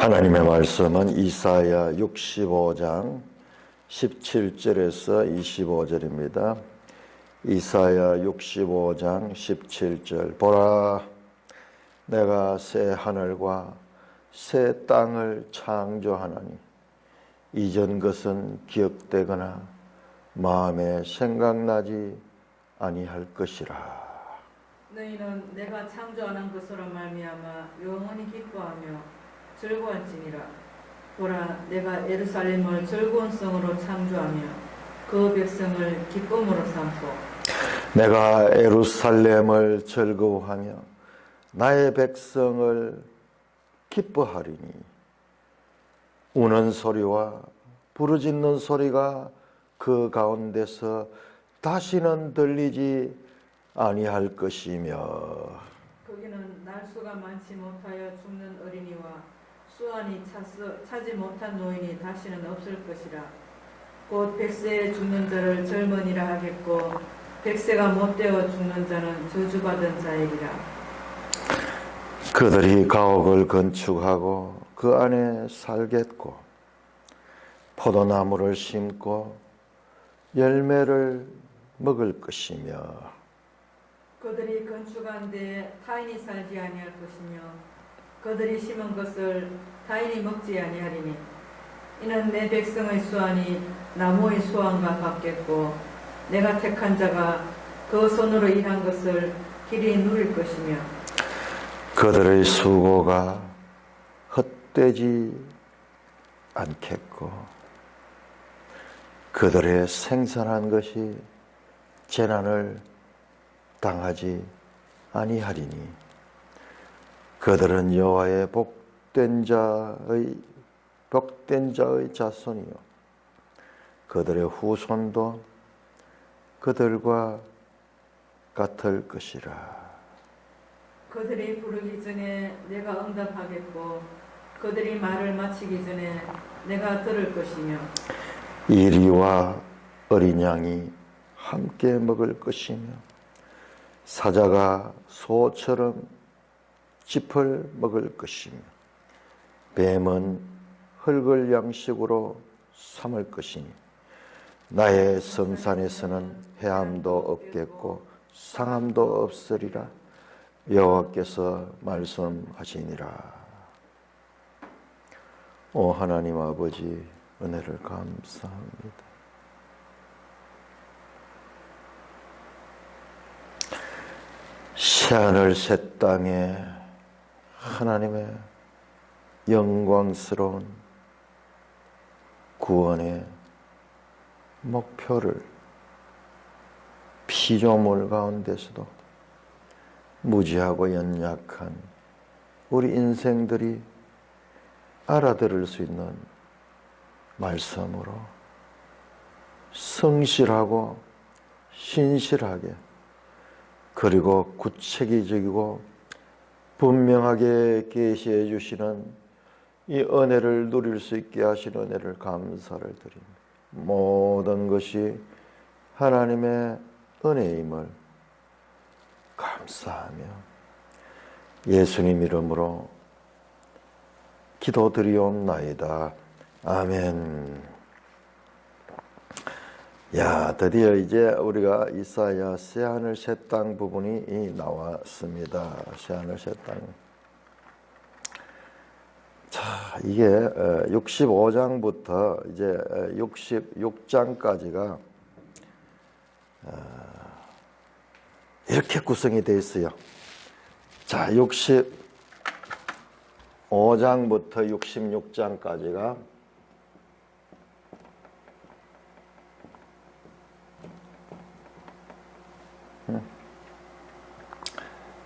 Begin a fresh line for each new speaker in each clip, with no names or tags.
하나님의 말씀은 이사야 65장 17절에서 25절입니다. 이사야 65장 17절. 보라, 내가 새 하늘과 새 땅을 창조하나니 이전 것은 기억되거나 마음에 생각나지 아니할 것이라.
너희는 내가 창조하는 것으로 말미암아 영원히 기뻐하며 즐거워할지니라. 보라, 내가 예루살렘을 즐거운 성으로 창조하며 그 백성을 기쁨으로 삼고
내가 예루살렘을 즐거워하며 나의 백성을 기뻐하리니 우는 소리와 부르짖는 소리가 그 가운데서 다시는 들리지 아니할 것이며
거기는 날수가 많지 못하여 죽는 어린이와 수완이 차지 못한 노인이 다시는 없을 것이라. 곧 백세에 죽는 자를 젊은이라 하겠고 백세가 못되어 죽는 자는 저주받은 자이리라.
그들이 가옥을 건축하고 그 안에 살겠고 포도나무를 심고 열매를 먹을 것이며
그들이 건축한 데에 타인이 살지 아니할 것이며 그들이 심은 것을 타인이 먹지 아니하리니 이는 내 백성의 수완이 나무의 수완과 같겠고 내가 택한 자가 그 손으로 일한 것을 길이 누릴 것이며
그들의 수고가 헛되지 않겠고 그들의 생산한 것이 재난을 당하지 아니하리니 그들은 여호와의 복된 자의 자손이요 그들의 후손도 그들과 같을 것이라.
그들이 부르기 전에 내가 응답하겠고 그들이 말을 마치기 전에 내가 들을 것이며
이리와 어린 양이 함께 먹을 것이며 사자가 소처럼 짚을 먹을 것이며 뱀은 흙을 양식으로 삼을 것이니 나의 성산에서는 해함도 없겠고 상함도 없으리라. 여호와께서 말씀하시니라. 오 하나님 아버지, 은혜를 감사합니다. 새하늘 새 땅에 하나님의 영광스러운 구원의 목표를 피조물 가운데서도 무지하고 연약한 우리 인생들이 알아들을 수 있는 말씀으로 성실하고 신실하게 그리고 구체적이고 분명하게 계시해 주시는 이 은혜를 누릴 수 있게 하신 은혜를 감사를 드립니다. 모든 것이 하나님의 은혜임을 감사하며 예수님 이름으로 기도드리옵나이다. 아멘. 야, 드디어 이제 우리가 이사야 새하늘 새 땅 부분이 나왔습니다. 새하늘 새 땅. 자, 이게 65장부터 이제 66장까지가 이렇게 구성이 되어 있어요. 자, 65장부터 66장까지가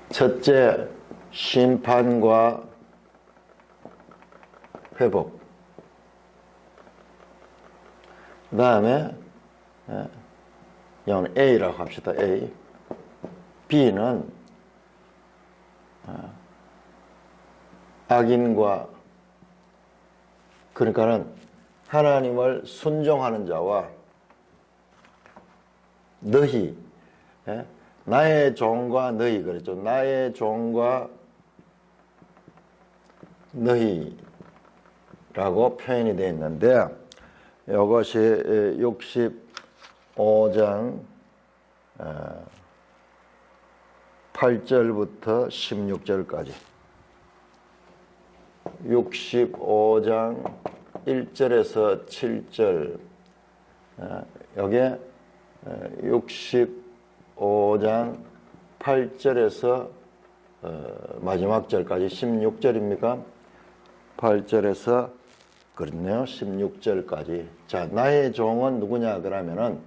첫째, 심판과 회복. 그 다음에 이건 A라고 합시다. A. B는 악인과, 그러니까는 하나님을 순종하는 자와 너희, 나의 종과 너희, 그랬죠. 나의 종과 너희, 라고 표현이 되어 있는데 이것이 65장 8절부터 16절까지 65장 1절에서 7절 여기에 65장 8절에서 마지막 절까지 16절입니까? 8절에서 그렇네요. 16절까지. 자, 나의 종은 누구냐 그러면은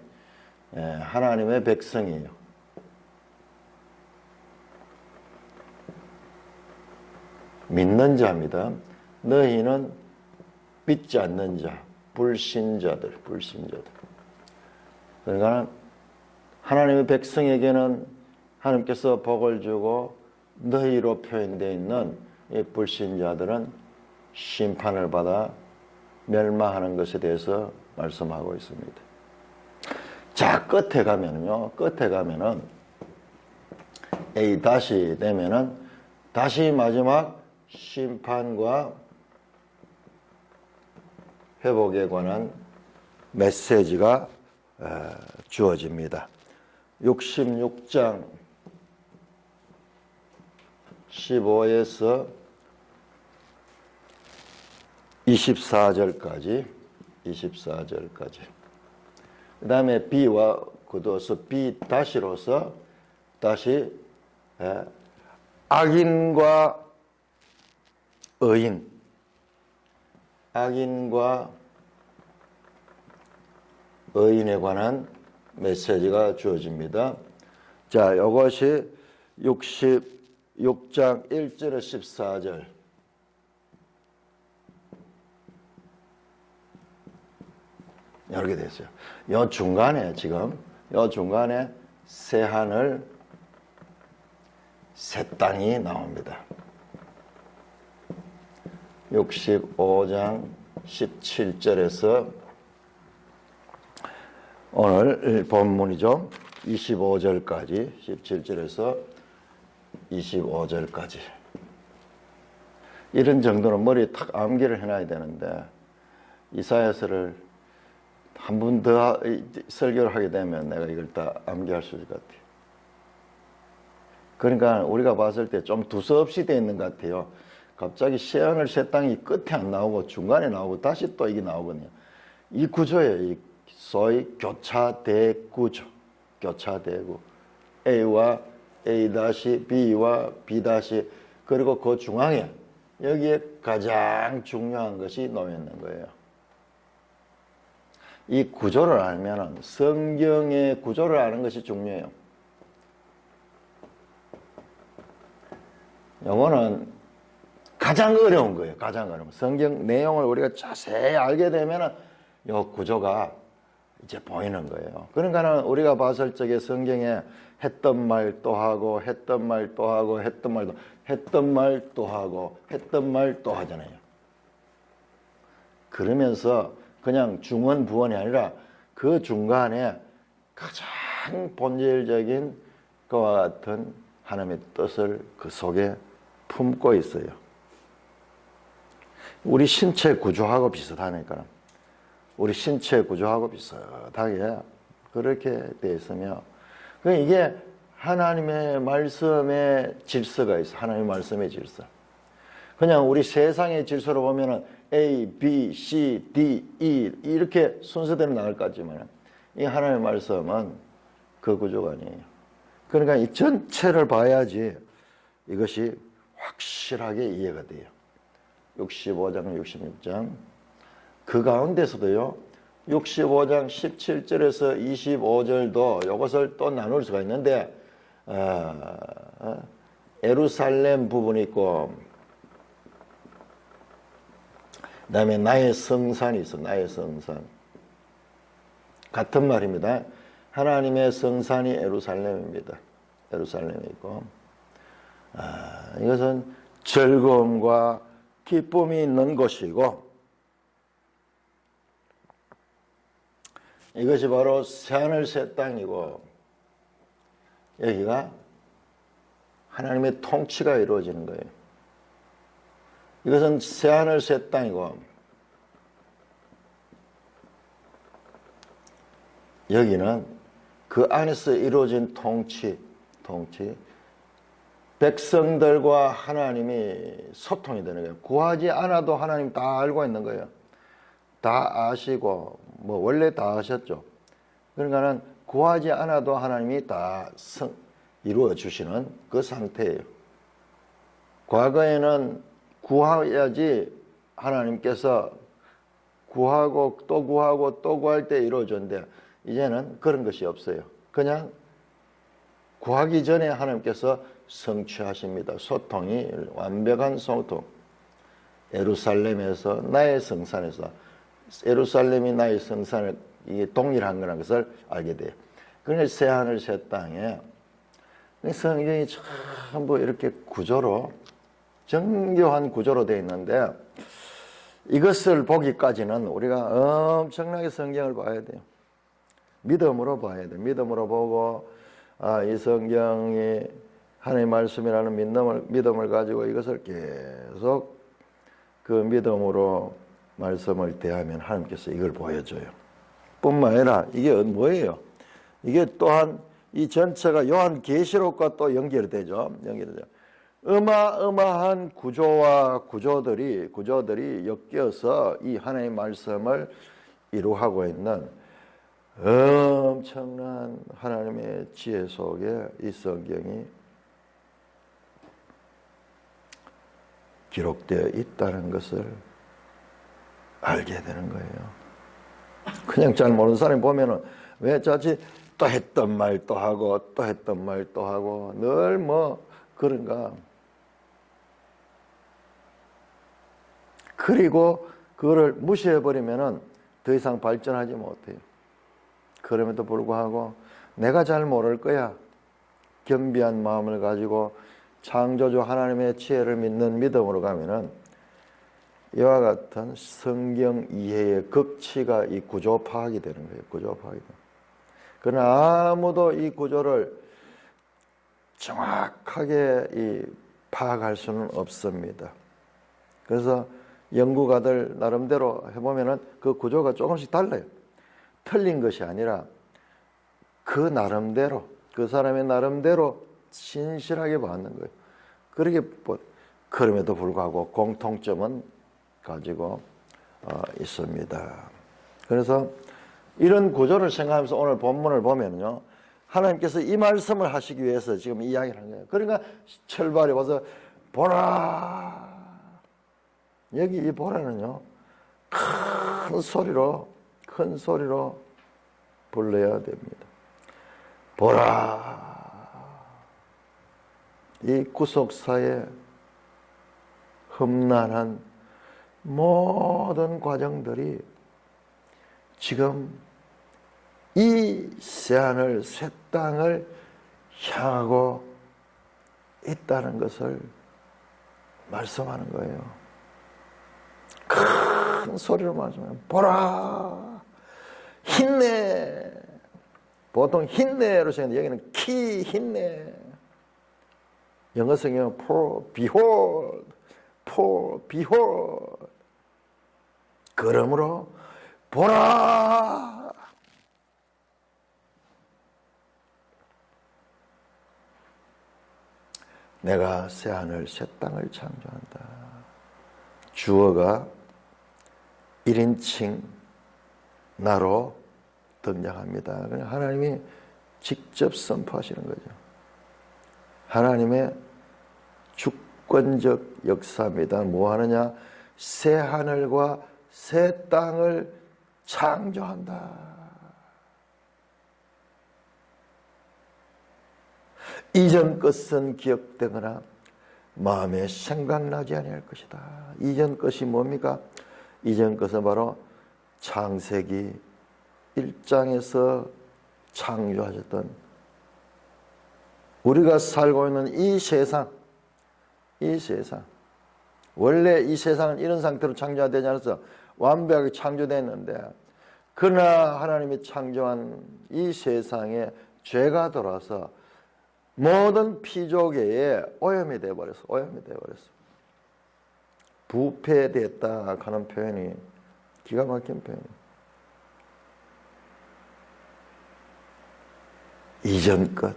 하나님의 백성이에요. 믿는 자입니다. 너희는 믿지 않는 자, 불신자들. 그러니까 하나님의 백성에게는 하나님께서 복을 주고 너희로 표현되어 있는 이 불신자들은 심판을 받아 멸망하는 것에 대해서 말씀하고 있습니다. 자, 끝에 가면은 A 다시 되면은 다시 마지막 심판과 회복에 관한 메시지가 주어집니다. 66장 15에서 24절까지 그 다음에 B와 굳어서 B 다시로서 다시 악인과 의인에 관한 메시지가 주어집니다. 자, 이것이 66장 1절에서 14절 이렇게 됐어요. 요 중간에 새 하늘 새 땅이 나옵니다. 65장 17절에서 오늘 본문이죠. 25절까지 17절에서 25절까지 이런 정도는 머리에 탁 암기를 해놔야 되는데 이사야서를 한 번 더 설교를 하게 되면 내가 이걸 다 암기할 수 있을 것 같아요. 그러니까 우리가 봤을 때 좀 두서없이 되어 있는 것 같아요. 갑자기 새하늘 새 땅이 끝에 안 나오고 중간에 나오고 다시 또 이게 나오거든요. 이 구조예요. 이 소위 교차대구조. 교차대구. A와 A 다시 B와 B 다시 그리고 그 중앙에 여기에 가장 중요한 것이 놓여 있는 거예요. 이 구조를 알면 성경의 구조를 아는 것이 중요해요. 요거는 가장 어려운 거예요. 가장 어려운. 성경 내용을 우리가 자세히 알게 되면 이 구조가 이제 보이는 거예요. 그러니까 우리가 봤을 적에 성경에 했던 말 또 하고 했던 말 또 하고 했던 말 또 하고 했던 말 또 하잖아요. 그러면서 그냥 중원 부원이 아니라 그 중간에 가장 본질적인 그와 같은 하나님의 뜻을 그 속에 품고 있어요. 우리 신체 구조하고 비슷하니까 우리 신체 구조하고 비슷하게 그렇게 되어 있으며 이게 하나님의 말씀의 질서가 있어. 하나님의 말씀의 질서. 그냥 우리 세상의 질서로 보면은 A, B, C, D, E 이렇게 순서대로 나갈 것 같지만 이 하나님의 말씀은 그 구조가 아니에요. 그러니까 이 전체를 봐야지 이것이 확실하게 이해가 돼요. 65장, 66장 그 가운데서도요 65장 17절에서 25절도 이것을 또 나눌 수가 있는데 예루살렘 부분이 있고 그 다음에 나의 성산이 있어. 나의 성산 같은 말입니다. 하나님의 성산이 예루살렘입니다. 예루살렘이 있고 이것은 즐거움과 기쁨이 있는 곳이고 이것이 바로 새하늘 새 땅이고 여기가 하나님의 통치가 이루어지는 거예요. 이것은 새하늘 새 땅이고 여기는 그 안에서 이루어진 통치, 백성들과 하나님이 소통이 되는 거예요. 구하지 않아도 하나님 다 알고 있는 거예요. 다 아시고 뭐 원래 다 아셨죠. 그러니까는 구하지 않아도 하나님이 다 이루어 주시는 그 상태예요. 과거에는 구해야지 하나님께서 구하고 또 구하고 또 구할 때 이루어졌는데 이제는 그런 것이 없어요. 그냥 구하기 전에 하나님께서 성취하십니다. 소통이 완벽한 소통. 예루살렘에서 나의 성산에서 예루살렘이 나의 성산을 이게 동일한 거라는 것을 알게 돼요. 그러니까 새하늘 새 땅에 성경이 전부 이렇게 구조로 정교한 구조로 되어 있는데 이것을 보기까지는 우리가 엄청나게 성경을 봐야 돼요. 믿음으로 봐야 돼요. 믿음으로 보고 이 성경이 하나님의 말씀이라는 믿음을 가지고 이것을 계속 그 믿음으로 말씀을 대하면 하나님께서 이걸 보여줘요. 뿐만 아니라 이게 뭐예요? 이게 또한 이 전체가 요한계시록과 또 연결되죠. 어마어마한 구조와 구조들이 엮여서 이 하나님의 말씀을 이루하고 있는 엄청난 하나님의 지혜 속에 이 성경이 기록되어 있다는 것을 알게 되는 거예요. 그냥 잘 모르는 사람이 보면은 왜 자칫 또 했던 말 또 하고 또 했던 말 또 하고 늘 뭐 그런가. 그리고 그거를 무시해버리면은 더 이상 발전하지 못해요. 그럼에도 불구하고 내가 잘 모를 거야. 겸비한 마음을 가지고 창조주 하나님의 지혜를 믿는 믿음으로 가면은 이와 같은 성경 이해의 극치가 이 구조 파악이 되는 거예요. 구조 파악이. 그러나 아무도 이 구조를 정확하게 파악할 수는 없습니다. 그래서 연구가들 나름대로 해보면은 그 구조가 조금씩 달라요. 틀린 것이 아니라 그 나름대로, 그 사람의 나름대로 신실하게 봤는 거예요. 그렇게 그럼에도 불구하고 공통점은 가지고 있습니다. 그래서 이런 구조를 생각하면서 오늘 본문을 보면요, 하나님께서 이 말씀을 하시기 위해서 지금 이야기를 하는 거예요. 그러니까 철발이 와서 보라. 여기 이 보라는요, 큰 소리로 불러야 됩니다. 보라. 이 구속사의 험난한 모든 과정들이 지금 이 새하늘 새 땅을 향하고 있다는 것을 말씀하는 거예요. 큰 소리로 말씀해요. 보라, 힘내. 보통 힘내로 생각하는데 여기는 키 힘내. 영어 성경은 behold. 그러므로 보라. 내가 새하늘 새 땅을 창조한다. 주어가 1인칭 나로 등장합니다. 하나님이 직접 선포하시는 거죠. 하나님의 주권적 역사입니다. 뭐 하느냐? 새 하늘과 새 땅을 창조한다. 이전 것은 기억되거나 마음에 생각나지 아니할 것이다. 이전 것이 뭡니까? 이전 것은 바로 창세기 1장에서 창조하셨던 우리가 살고 있는 이 세상, 원래 이 세상은 이런 상태로 창조되지 않아서 완벽하게 창조됐는데, 그러나 하나님이 창조한 이 세상에 죄가 들어와서 모든 피조계에 오염이 되어버렸어. 부패됐다 하는 표현이 기가 막힌 표현이에요. 이전 것.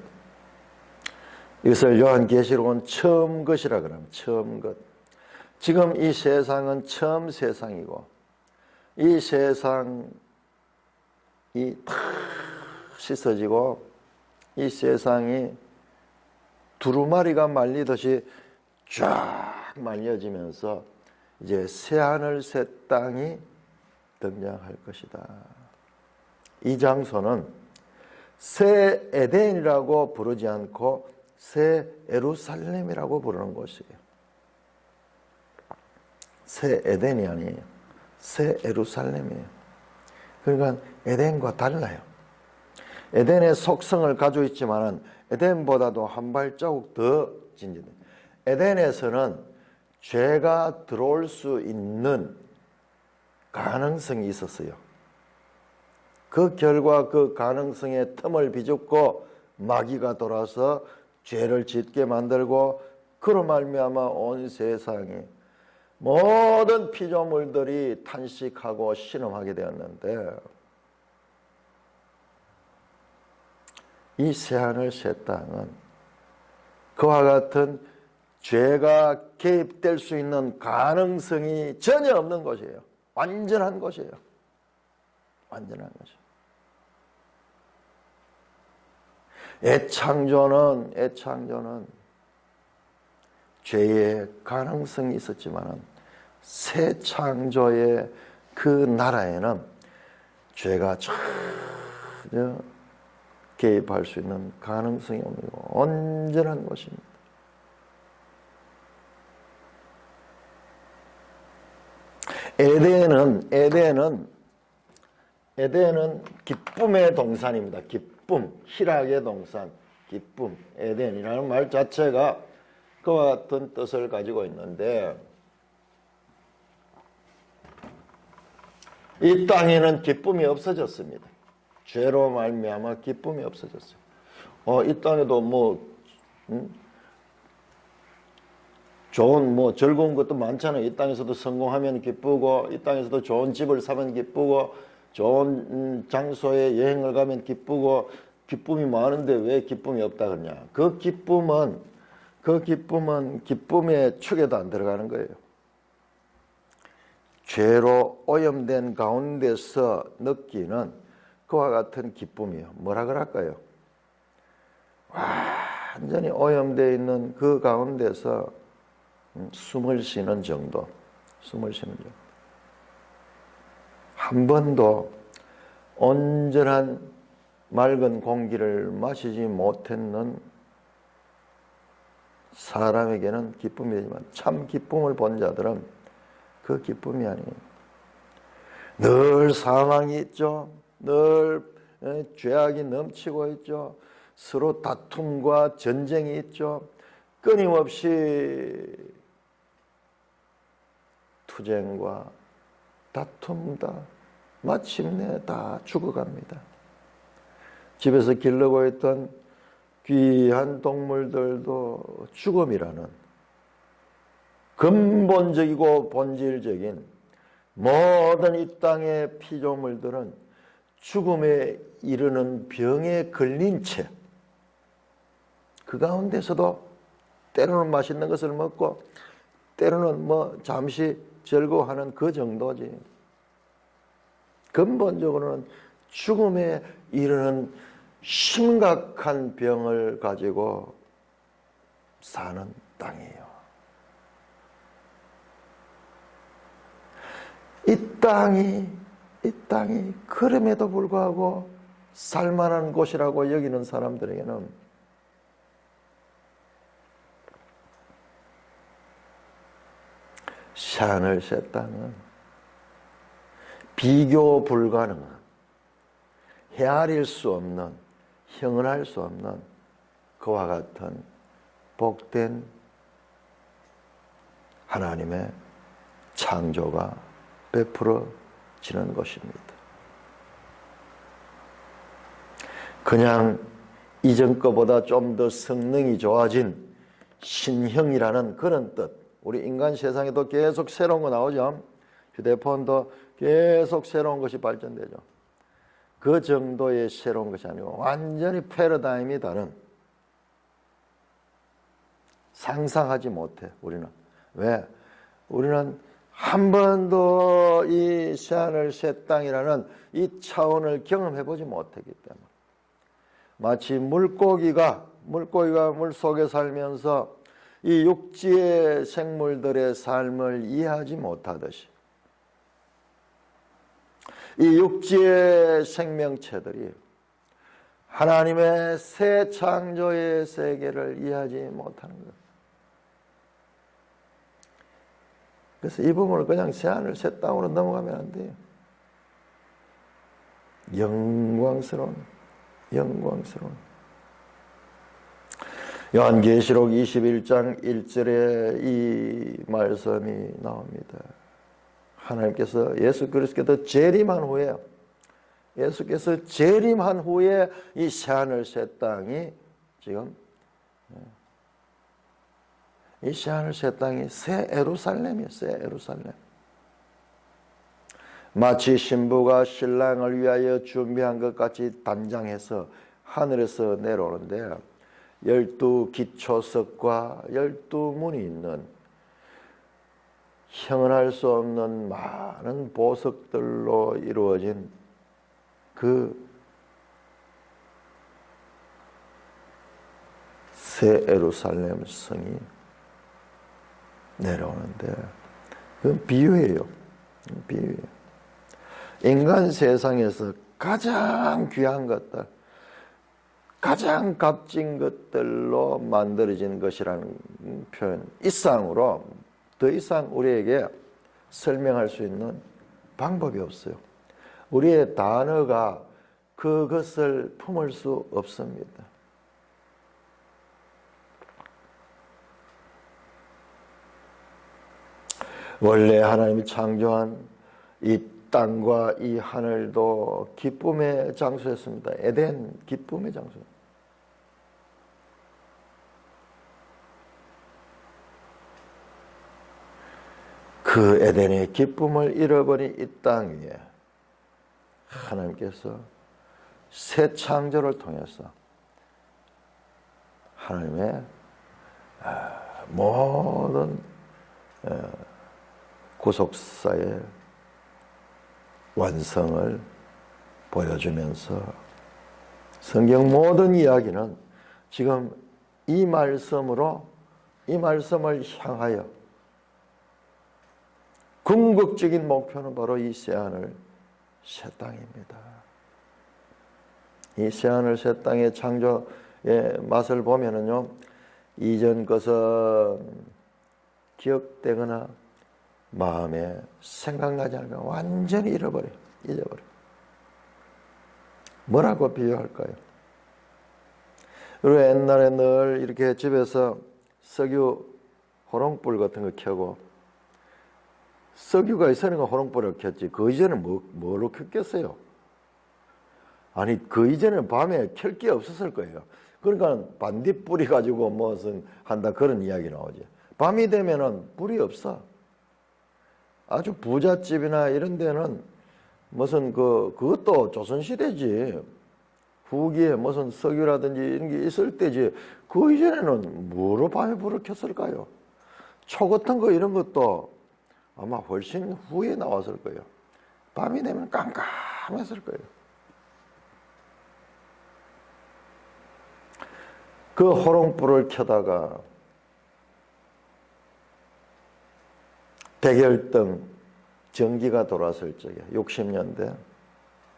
이것을 요한계시록은 처음 것이라 그러면 처음 것. 지금 이 세상은 처음 세상이고 이 세상이 탁 씻어지고 이 세상이 두루마리가 말리듯이 쫙 말려지면서 이제 새하늘 새 땅이 등장할 것이다. 이 장소는 새 에덴이라고 부르지 않고 새 예루살렘이라고 부르는 곳이에요. 새 에덴이 아니에요. 새 예루살렘이에요. 그러니까 에덴과 달라요. 에덴의 속성을 가지고 있지만 에덴보다도 한 발자국 더 진진해요. 에덴에서는 죄가 들어올 수 있는 가능성이 있었어요. 그 결과 그 가능성의 틈을 비집고 마귀가 돌아서 죄를 짓게 만들고 그로 말미암아 온 세상이 모든 피조물들이 탄식하고 신음하게 되었는데 이 새하늘 새 땅은 그와 같은 죄가 개입될 수 있는 가능성이 전혀 없는 곳이에요. 완전한 곳이에요. 완전한 곳이에요. 애창조는 죄의 가능성이 있었지만 새 창조의 그 나라에는 죄가 전혀 개입할 수 있는 가능성이 없는 온전한 것입니다. 에덴은 기쁨의 동산입니다. 기쁨, 희락의 동산, 기쁨, 에덴이라는 말 자체가 그와 같은 뜻을 가지고 있는데 이 땅에는 기쁨이 없어졌습니다. 죄로 말미암아 기쁨이 없어졌어요. 이 땅에도 좋은 즐거운 것도 많잖아요. 이 땅에서도 성공하면 기쁘고 이 땅에서도 좋은 집을 사면 기쁘고 좋은 장소에 여행을 가면 기쁘고 기쁨이 많은데 왜 기쁨이 없다 그러냐. 그 기쁨은 기쁨의 축에도 안 들어가는 거예요. 죄로 오염된 가운데서 느끼는 그와 같은 기쁨이요. 뭐라 그럴까요? 완전히 오염되어 있는 그 가운데서 숨을 쉬는 정도. 한 번도 온전한 맑은 공기를 마시지 못했는 사람에게는 기쁨이 되지만 참 기쁨을 본 자들은 그 기쁨이 아니에요. 늘 사망이 있죠. 늘 죄악이 넘치고 있죠. 서로 다툼과 전쟁이 있죠. 끊임없이 투쟁과 다툼다. 마침내 다 죽어갑니다. 집에서 기르고 있던 귀한 동물들도 죽음이라는 근본적이고 본질적인 모든 이 땅의 피조물들은 죽음에 이르는 병에 걸린 채 그 가운데서도 때로는 맛있는 것을 먹고 때로는 잠시 즐거워하는 그 정도지. 근본적으로는 죽음에 이르는 심각한 병을 가지고 사는 땅이에요. 이 땅이 그럼에도 불구하고 살만한 곳이라고 여기는 사람들에게는 새하늘 새 땅은 비교 불가능한, 헤아릴 수 없는, 형언할 수 없는 그와 같은 복된 하나님의 창조가 베풀어지는 것입니다. 그냥 이전 것보다 좀 더 성능이 좋아진 신형이라는 그런 뜻. 우리 인간 세상에도 계속 새로운 거 나오죠. 휴대폰도 계속 새로운 것이 발전되죠. 그 정도의 새로운 것이 아니고 완전히 패러다임이 다른, 상상하지 못해 우리는. 왜? 우리는 한 번도 이 새하늘 새 땅이라는 이 차원을 경험해 보지 못했기 때문에, 마치 물고기가 물속에 살면서 이 육지의 생물들의 삶을 이해하지 못하듯이, 이 육지의 생명체들이 하나님의 새 창조의 세계를 이해하지 못하는 것. 그래서 이 부분을 그냥 새하늘 새 땅으로 넘어가면 안 돼요. 영광스러운 요한계시록 21장 1절에 이 말씀이 나옵니다. 하나님께서 예수 그리스도께서 재림한 후에, 예수께서 재림한 후에 이 새하늘 새 땅이 지금, 이 새하늘 새 땅이 새 예루살렘이에요. 새 예루살렘. 마치 신부가 신랑을 위하여 준비한 것 같이 단장해서 하늘에서 내려오는데, 12기초석과 12문이 있는 형언할 수 없는 많은 보석들로 이루어진 그 새 예루살렘 성이 내려오는데, 그건 비유예요. 비유예요. 인간 세상에서 가장 귀한 것들, 가장 값진 것들로 만들어진 것이라는 표현 이상으로 더 이상 우리에게 설명할 수 있는 방법이 없어요. 우리의 단어가 그것을 품을 수 없습니다. 원래 하나님이 창조한 이 땅과 이 하늘도 기쁨의 장소였습니다. 에덴 기쁨의 장소. 그 에덴의 기쁨을 잃어버린 이 땅 위에 하나님께서 새 창조를 통해서 하나님의 모든 구속사의 완성을 보여주면서, 성경 모든 이야기는 지금 이 말씀으로, 이 말씀을 향하여, 궁극적인 목표는 바로 이 새하늘 새 땅입니다. 이 새하늘 새 땅의 창조의 맛을 보면은요, 이전 것은 기억되거나 마음에 생각나지 않으면 완전히 잊어버려. 뭐라고 비유할까요? 그리고 옛날에 늘 이렇게 집에서 석유 호롱불 같은 거 켜고, 석유가 있으니까 호롱불을 켰지, 그 이전에 뭐로 켰겠어요? 아니, 그 이전에는 밤에 켤 게 없었을 거예요. 그러니까 반딧불이 가지고 무슨 한다, 그런 이야기 나오지. 밤이 되면은 불이 없어. 아주 부잣집이나 이런 데는 무슨 그것도 조선시대지. 후기에 무슨 석유라든지 이런 게 있을 때지. 그 이전에는 뭐로 밤에 불을 켰을까요? 초 같은 거 이런 것도 아마 훨씬 후에 나왔을 거예요. 밤이 되면 깜깜했을 거예요. 그 호롱불을 켜다가 백열등 전기가 돌아설 적에, 60년대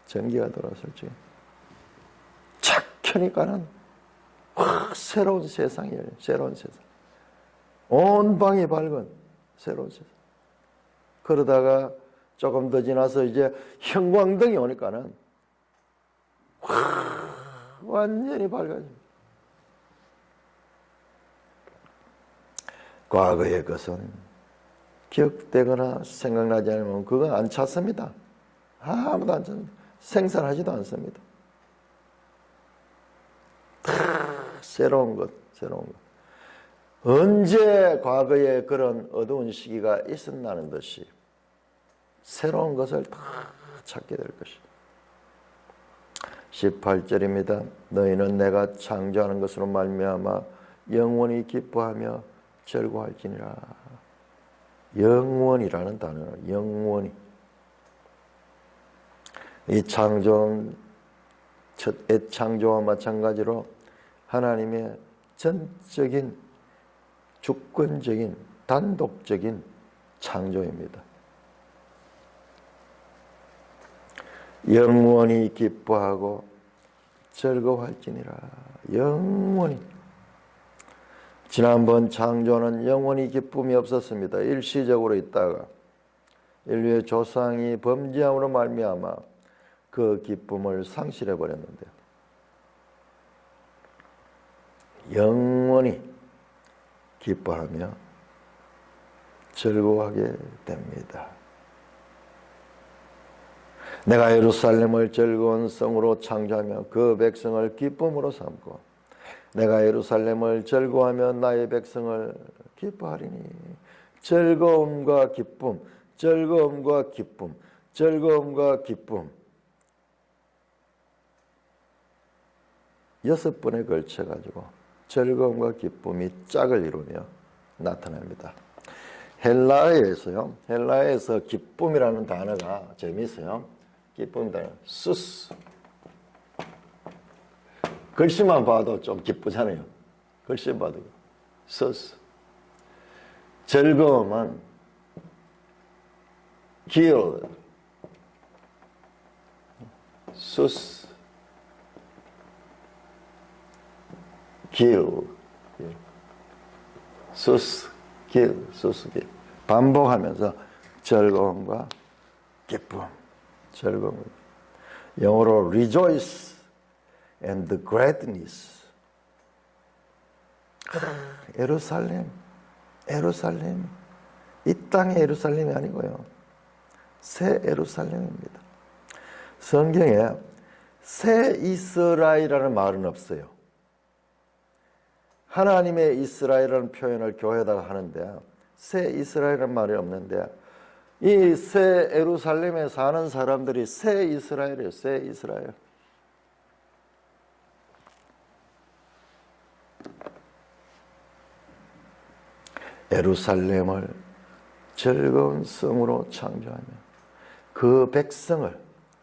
전기가 돌아설 적에 착 켜니까는 새로운 세상이에요. 새로운 세상. 온 방이 밝은 새로운 세상. 그러다가 조금 더 지나서 이제 형광등이 오니까는 완전히 밝아집니다. 과거의 것은 기억되거나 생각나지 않으면 그건 안 찾습니다. 아무도 안 찾습니다. 생산하지도 않습니다. 새로운 것. 언제 과거에 그런 어두운 시기가 있었나는 듯이 새로운 것을 다 찾게 될 것이다. 18절입니다. 너희는 내가 창조하는 것으로 말미암아 영원히 기뻐하며 즐거워할지니라. 영원이라는 단어는 영원히. 이 창조는 첫 창조와 마찬가지로 하나님의 전적인 주권적인 단독적인 창조입니다. 영원히 기뻐하고 즐거워할지니라. 영원히. 지난번 창조는 영원히 기쁨이 없었습니다. 일시적으로 있다가 인류의 조상이 범죄함으로 말미암아 그 기쁨을 상실해 버렸는데 영원히 기뻐하며 즐거워하게 됩니다. 내가 예루살렘을 즐거운 성으로 창조하며 그 백성을 기쁨으로 삼고 내가 예루살렘을 즐거워하며 나의 백성을 기뻐하리니. 즐거움과 기쁨, 즐거움과 기쁨, 즐거움과 기쁨. 6번에 걸쳐가지고 즐거움과 기쁨이 짝을 이루며 나타납니다. 헬라에서 기쁨이라는 단어가 재미있어요. 기쁨이라는 수스. 글씨만 봐도 좀 기쁘잖아요. 글씨만 봐도. 수스. 즐거움은 길. 수스. 길. 수스. 길. 수스. 길. 반복하면서 즐거움과 기쁨. 즐거움. 영어로 rejoice and gladness. 예루살렘, 예루살렘. 이 땅의 예루살렘이 아니고요. 새 예루살렘입니다. 성경에 새 이스라엘이라는 말은 없어요. 하나님의 이스라엘이라는 표현을 교회에다가 하는데 새 이스라엘이라는 말이 없는데 이 새 예루살렘에 사는 사람들이 새 이스라엘이에요. 새 이스라엘. 예루살렘을 즐거운 성으로 창조하며 그 백성을,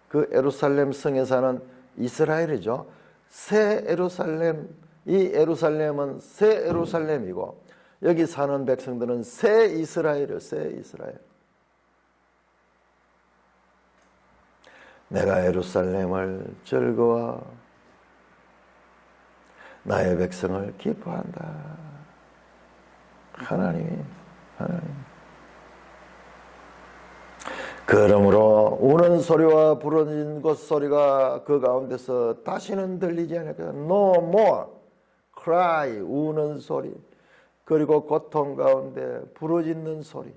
그 예루살렘 성에 사는 이스라엘이죠. 새 예루살렘, 이 예루살렘은 새 예루살렘이고 여기 사는 백성들은 새 이스라엘이에요. 새 이스라엘. 내가 예루살렘을 즐거워 나의 백성을 기뻐한다. 하나님. 그러므로 우는 소리와 부르짖는 것 소리가 그 가운데서 다시는 들리지 않을 거야. No more cry, 우는 소리, 그리고 고통 가운데 부르짖는 소리.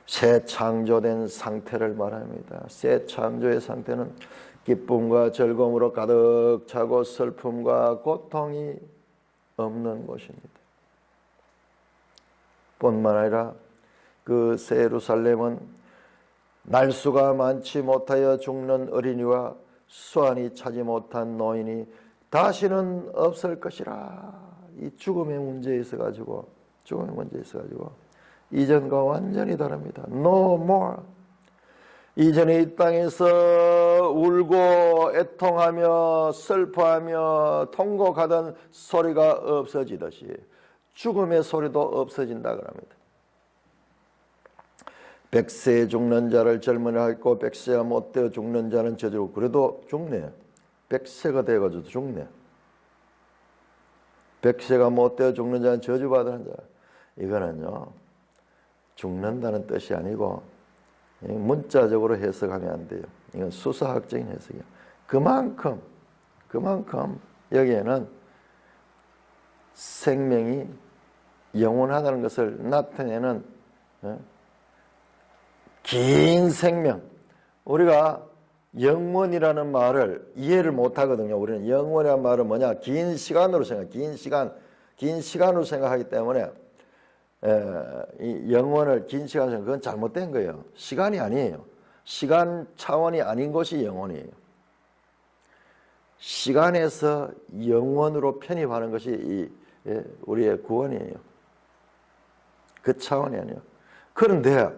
새 창조된 상태를 말합니다. 새 창조의 상태는 기쁨과 즐거움으로 가득 차고 슬픔과 고통이 없는 곳입니다. 뿐만 아니라 그 새 예루살렘은 날수가 많지 못하여 죽는 어린이와 수완이 차지 못한 노인이 다시는 없을 것이라. 이 죽음의 문제에 있어가지고 이전과 완전히 다릅니다. No more. 이전에 이 땅에서 울고 애통하며 슬퍼하며 통곡하던 소리가 없어지듯이 죽음의 소리도 없어진다 그럽니다. 100세에 죽는 자를 젊은이라 했고 100세가 못 되어 죽는 자는 저주로. 그래도 죽네. 100세가 되어가지고 죽네. 100세가 못 되어 죽는 자는 저주받는 자. 이거는요, 죽는다는 뜻이 아니고 문자적으로 해석하면 안 돼요. 이건 수사학적인 해석이에요. 그만큼 여기에는 생명이 영원하다는 것을 나타내는 긴 생명. 우리가 영원이라는 말을 이해를 못하거든요. 우리는 영원이라는 말은 뭐냐? 긴 시간으로 생각하기 때문에 이 영원을 긴 시간으로 생각, 그건 잘못된 거예요. 시간이 아니에요. 시간 차원이 아닌 것이 영혼이에요. 시간에서 영원으로 편입하는 것이 우리의 구원이에요. 그 차원이 아니에요. 그런데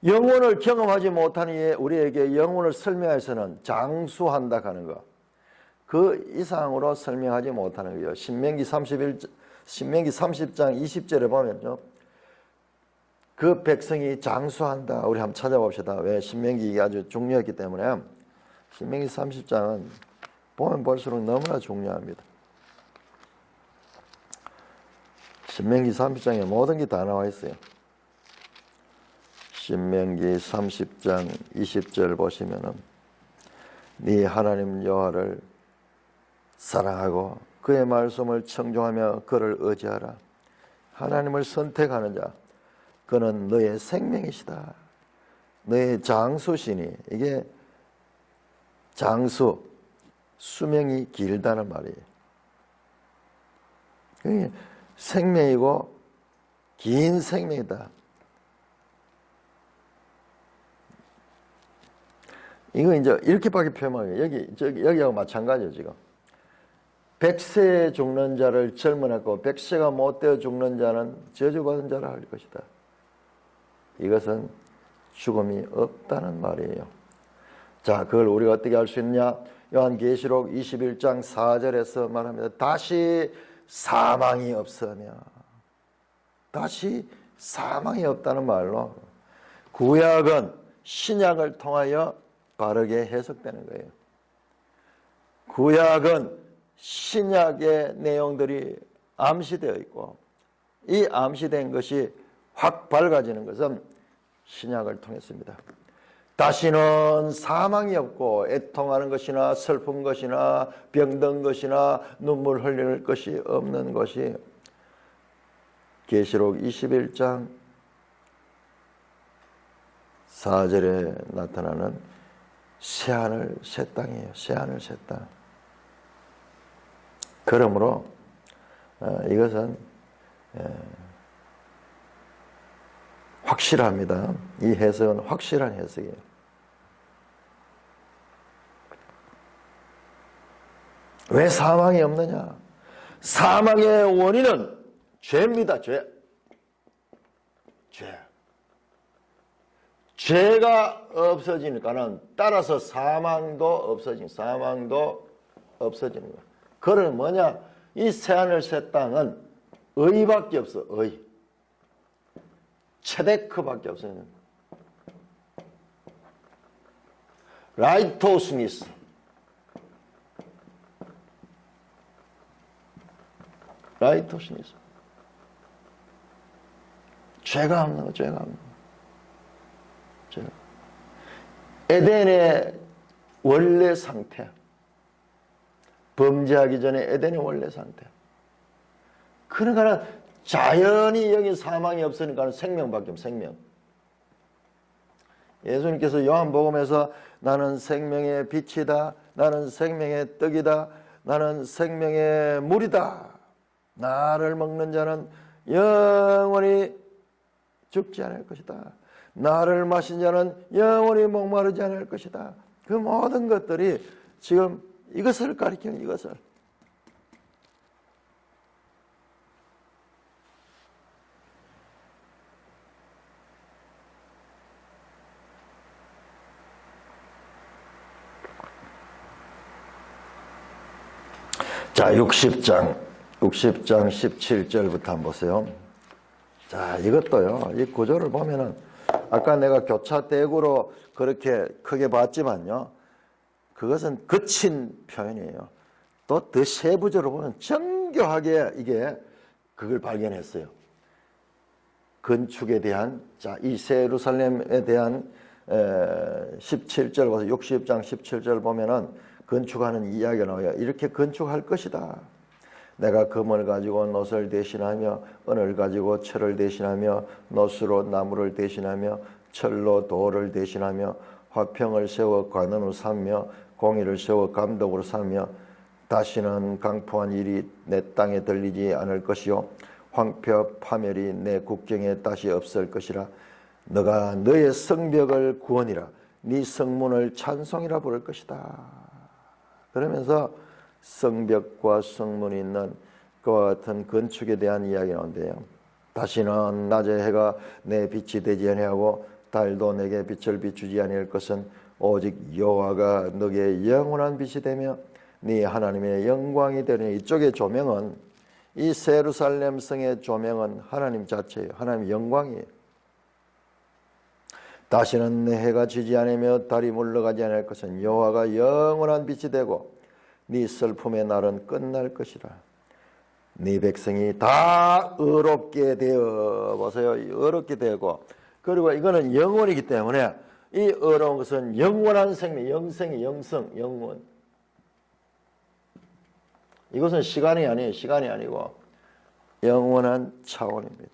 영혼을 경험하지 못하니 우리에게 영혼을 설명해서는 장수한다 하는 것, 그 이상으로 설명하지 못하는 거예요. 신명기 30장 20절에 보면요, 그 백성이 장수한다. 우리 한번 찾아봅시다. 왜? 신명기 아주 중요했기 때문에. 신명기 30장은 보면 볼수록 너무나 중요합니다. 신명기 30장에 모든 게 다 나와 있어요. 신명기 30장 20절 보시면은 네 하나님 여호와를 사랑하고 그의 말씀을 청종하며 그를 의지하라. 하나님을 선택하는 자, 그는 너의 생명이시다. 너의 장수시니, 이게 장수, 수명이 길다는 말이에요. 그게 생명이고 긴 생명이다. 이거 이제 이렇게밖에 표현하는 거예요. 여기하고 마찬가지예요, 지금. 100세에 죽는 자를 젊어놨고 100세가 못되어 죽는 자는 저주받은 자라 할 것이다. 이것은 죽음이 없다는 말이에요. 자, 그걸 우리가 어떻게 알 수 있느냐? 요한계시록 21장 4절에서 말합니다. 다시 사망이 없으며, 다시 사망이 없다는 말로 구약은 신약을 통하여 바르게 해석되는 거예요. 구약은 신약의 내용들이 암시되어 있고, 이 암시된 것이 확 밝아지는 것은 신약을 통했습니다. 다시는 사망이 없고 애통하는 것이나 슬픈 것이나 병든 것이나 눈물 흘릴 것이 없는 것이 계시록 21장 4절에 나타나는 새하늘 새 땅이에요. 새하늘 새 땅. 그러므로 이것은 확실합니다. 이 해석은 확실한 해석이에요. 왜 사망이 없느냐? 사망의 원인은 죄입니다. 죄가 없어지니까는 따라서 사망도 없어지는 거야. 그는 뭐냐? 이 새하늘 새 땅은 의밖에 없어. 의. 체데크밖에 없어요. 라이토스니스. 라이토스니스. 죄가 없는 거, 죄가 없는 거. 죄가. 에덴의 원래 상태. 범죄하기 전에 에덴의 원래 상태. 그러니까 자연히 여기 사망이 없으니까 생명밖에 없어, 생명. 예수님께서 요한복음에서 나는 생명의 빛이다, 나는 생명의 떡이다, 나는 생명의 물이다, 나를 먹는 자는 영원히 죽지 않을 것이다, 나를 마신 자는 영원히 목마르지 않을 것이다. 그 모든 것들이 지금 이것을 가리키는, 이것을. 자, 60장 17절부터 한번 보세요. 자, 이것도요, 이 구조를 보면은, 아까 내가 교차 대구로 그렇게 크게 봤지만요, 그것은 거친 표현이에요. 또 더 세부적으로 보면 정교하게 이게 그걸 발견했어요. 건축에 대한, 자, 이 새 예루살렘에 대한 17절 보세요. 60장 17절 보면은 건축하는 이야기가 나와요. 이렇게 건축할 것이다. 내가 금을 가지고 놋을 대신하며 은을 가지고 철을 대신하며 놋으로 나무를 대신하며 철로 돌을 대신하며 화평을 세워 관원으로 삼며 공의를 세워 감독으로 삼며 다시는 강포한 일이 내 땅에 들리지 않을 것이요 황폐와 파멸이 내 국경에 다시 없을 것이라. 너가 너의 성벽을 구원이라. 네 성문을 찬송이라 부를 것이다. 그러면서 성벽과 성문이 있는 그와 같은 건축에 대한 이야기가 나오는데요. 다시는 낮에 해가 내 빛이 되지 아니하고 달도 내게 빛을 비추지 아니할 것은 오직 여호와가 너게 영원한 빛이 되며 네 하나님의 영광이 되리니. 이쪽의 조명은, 이 새 예루살렘 성의 조명은 하나님 자체예요. 하나님 영광이에요. 다시는 내 해가 지지 않으며 달이 물러가지 않을 것은 여호와가 영원한 빛이 되고 네 슬픔의 날은 끝날 것이라. 네 백성이 다 의롭게 되어 보세요. 의롭게 되고, 그리고 이거는 영원이기 때문에 이 의로운 것은 영원한 생명, 영생이, 영성, 영원. 이것은 시간이 아니에요. 시간이 아니고 영원한 차원입니다.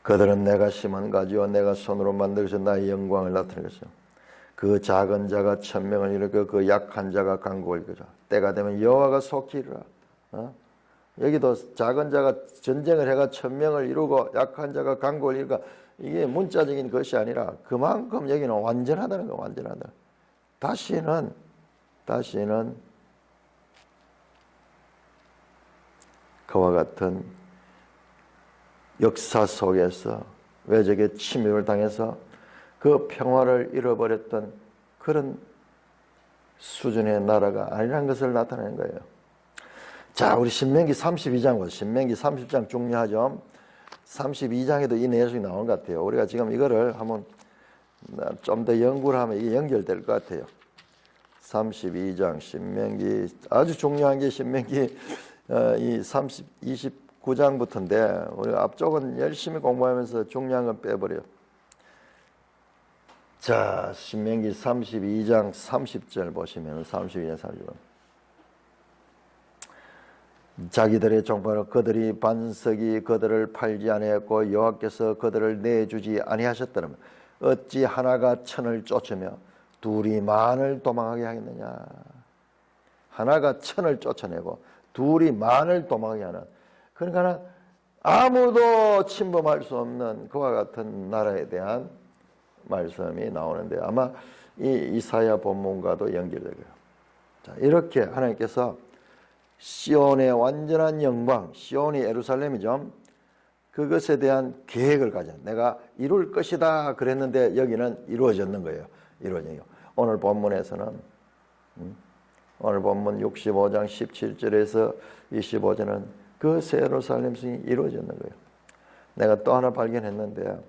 그들은 내가 심은 가지와 내가 손으로 만들어서 나의 영광을 나타낼 것이요. 그 작은 자가 천명을 일으켜 그 약한 자가 강국을 이루라. 때가 되면 여호와가 속히 이루라. 여기도 작은 자가 전쟁을 해가 천명을 이루고 약한 자가 강국을 이루가, 이게 문자적인 것이 아니라 그만큼 여기는 완전하다는 거, 완전하다. 다시는 그와 같은 역사 속에서 외적의 침입을 당해서 그 평화를 잃어버렸던 그런 수준의 나라가 아니라는 것을 나타내는 거예요. 자, 우리 신명기 32장 보세요. 신명기 30장 중요하죠. 32장에도 이 내용이 나오는 것 같아요. 우리가 지금 이거를 한번 좀 더 연구를 하면 이게 연결될 것 같아요. 32장 신명기, 아주 중요한 게 신명기 29장부터인데 우리가 앞쪽은 열심히 공부하면서 중요한 건 빼버려요. 자, 신명기 32장 30절 보시면 32장 30절. 자기들의 종파로 그들이 반석이 그들을 팔지 아니했고 여호와께서 그들을 내주지 아니하셨더라면 어찌 하나가 천을 쫓으며 둘이 만을 도망하게 하겠느냐. 하나가 천을 쫓아내고 둘이 만을 도망하게 하는, 그러니까 아무도 침범할 수 없는 그와 같은 나라에 대한 말씀이 나오는데 아마 이 이사야 본문과도 연결될 거예요. 자, 이렇게 하나님께서 시온의 완전한 영광, 시온이 예루살렘이죠. 그것에 대한 계획을 가져 내가 이룰 것이다 그랬는데 여기는 이루어졌는 거예요. 이루어져요. 오늘 본문에서는 오늘 본문 65장 17절에서 25절은 그 새 예루살렘 성이 이루어졌는 거예요. 내가 또 하나 발견했는데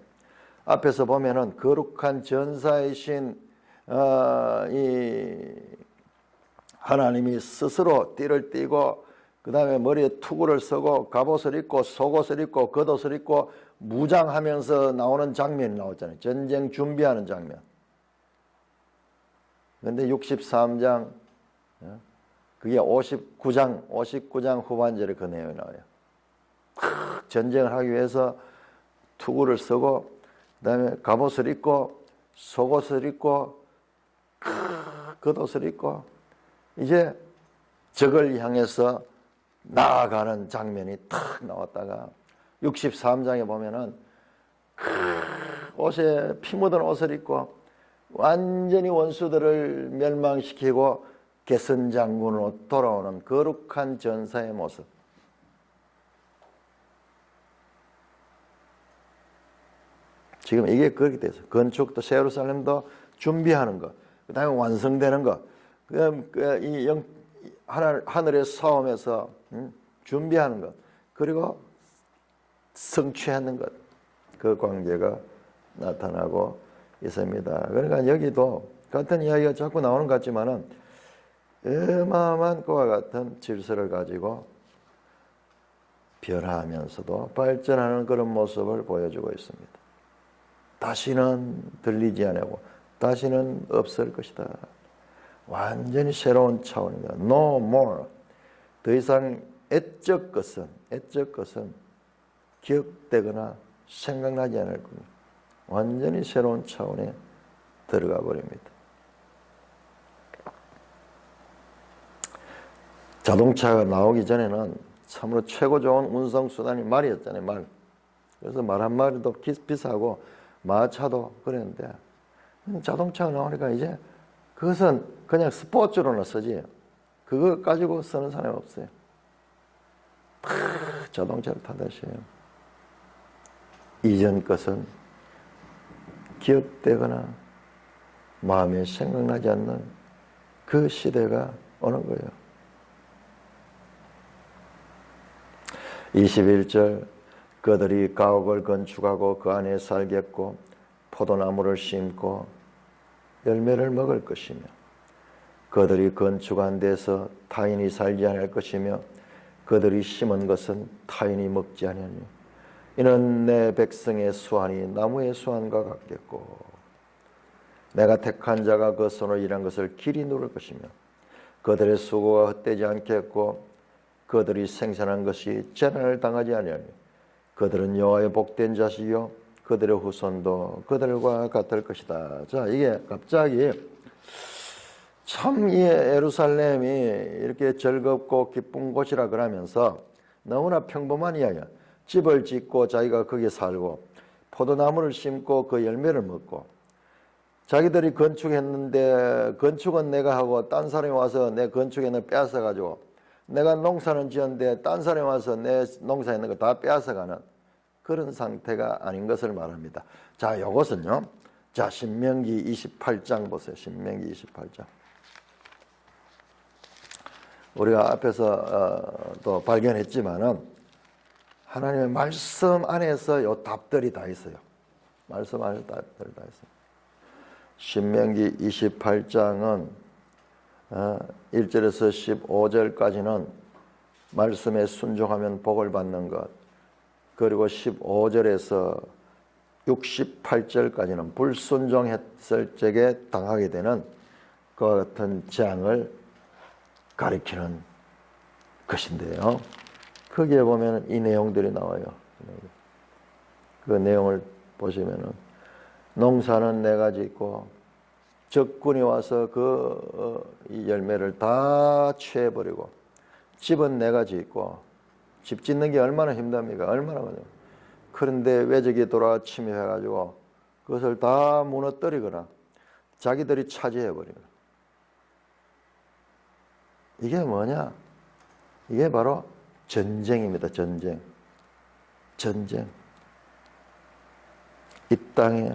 앞에서 보면은 거룩한 전사이신 이 하나님이 스스로 띠를 띠고 그 다음에 머리에 투구를 쓰고 갑옷을 입고 속옷을 입고 겉옷을 입고 무장하면서 나오는 장면이 나왔잖아요. 전쟁 준비하는 장면. 그런데 63장 그게 59장 후반절에 그 내용이 나와요. 전쟁을 하기 위해서 투구를 쓰고 그 다음에 갑옷을 입고 속옷을 입고 겉옷을 입고 이제 적을 향해서 나아가는 장면이 탁 나왔다가 63장에 보면은 옷에 피 묻은 옷을 입고 완전히 원수들을 멸망시키고 개선장군으로 돌아오는 거룩한 전사의 모습. 지금 이게 그렇게 돼서 건축도 새 예루살렘도 준비하는 것, 그 다음에 완성되는 것, 이 하늘의 싸움에서 준비하는 것, 그리고 성취하는 것, 그 관계가 나타나고 있습니다. 그러니까 여기도 같은 이야기가 자꾸 나오는 것 같지만은 어마어마한 그와 같은 질서를 가지고 변화하면서도 발전하는 그런 모습을 보여주고 있습니다. 다시는 들리지 않고 다시는 없을 것이다. 완전히 새로운 차원입니다. No more. 더 이상 애적 것은 기억되거나 생각나지 않을 겁니다. 완전히 새로운 차원에 들어가 버립니다. 자동차가 나오기 전에는 참으로 최고 좋은 운송수단이 말이었잖아요. 말. 그래서 말 한마디도 비싸고 마차도 그랬는데 자동차가 나오니까 이제 그것은 그냥 스포츠로는 쓰지 그거 가지고 쓰는 사람이 없어요. 자동차를 타듯이 이전 것은 기억되거나 마음에 생각나지 않는 그 시대가 오는 거예요. 21절 그들이 가옥을 건축하고 그 안에 살겠고 포도나무를 심고 열매를 먹을 것이며 그들이 건축한 데서 타인이 살지 않을 것이며 그들이 심은 것은 타인이 먹지 아니하니 이는 내 백성의 수완이 나무의 수완과 같겠고 내가 택한 자가 그 손으로 일한 것을 길이 누를 것이며 그들의 수고가 헛되지 않겠고 그들이 생산한 것이 재난을 당하지 아니하니 그들은 여호와의 복된 자식이요 그들의 후손도 그들과 같을 것이다. 자, 이게 갑자기 참 이 예루살렘이 이렇게 즐겁고 기쁜 곳이라 그러면서 너무나 평범한 이야기야. 집을 짓고 자기가 거기에 살고 포도나무를 심고 그 열매를 먹고 자기들이 건축했는데 건축은 내가 하고 딴 사람이 와서 내 건축에는 빼앗아가지고 내가 농사는 지었는데 딴 사람이 와서 내 농사에 있는 거 다 빼앗아가는 그런 상태가 아닌 것을 말합니다. 자, 이것은요. 자, 신명기 28장 보세요. 신명기 28장. 우리가 앞에서 또 발견했지만은 하나님의 말씀 안에서 요 답들이 다 있어요. 말씀 안에서 답들이 다 있어요. 신명기 28장은 1절에서 15절까지는 말씀에 순종하면 복을 받는 것, 그리고 15절에서 68절까지는 불순종했을 적에 당하게 되는 그와 같은 재앙을 가리키는 것인데요. 거기에 보면 이 내용들이 나와요. 그 내용을 보시면은 농사는 내가 짓고 적군이 와서 이 열매를 다 취해버리고 집은 내가 짓고 집 짓는 게 얼마나 힘듭니까? 얼마나 많아요. 그런데 외적이 돌아와 침입해가지고 그것을 다 무너뜨리거나 자기들이 차지해버리거나 이게 뭐냐? 이게 바로 전쟁입니다. 전쟁. 이 땅에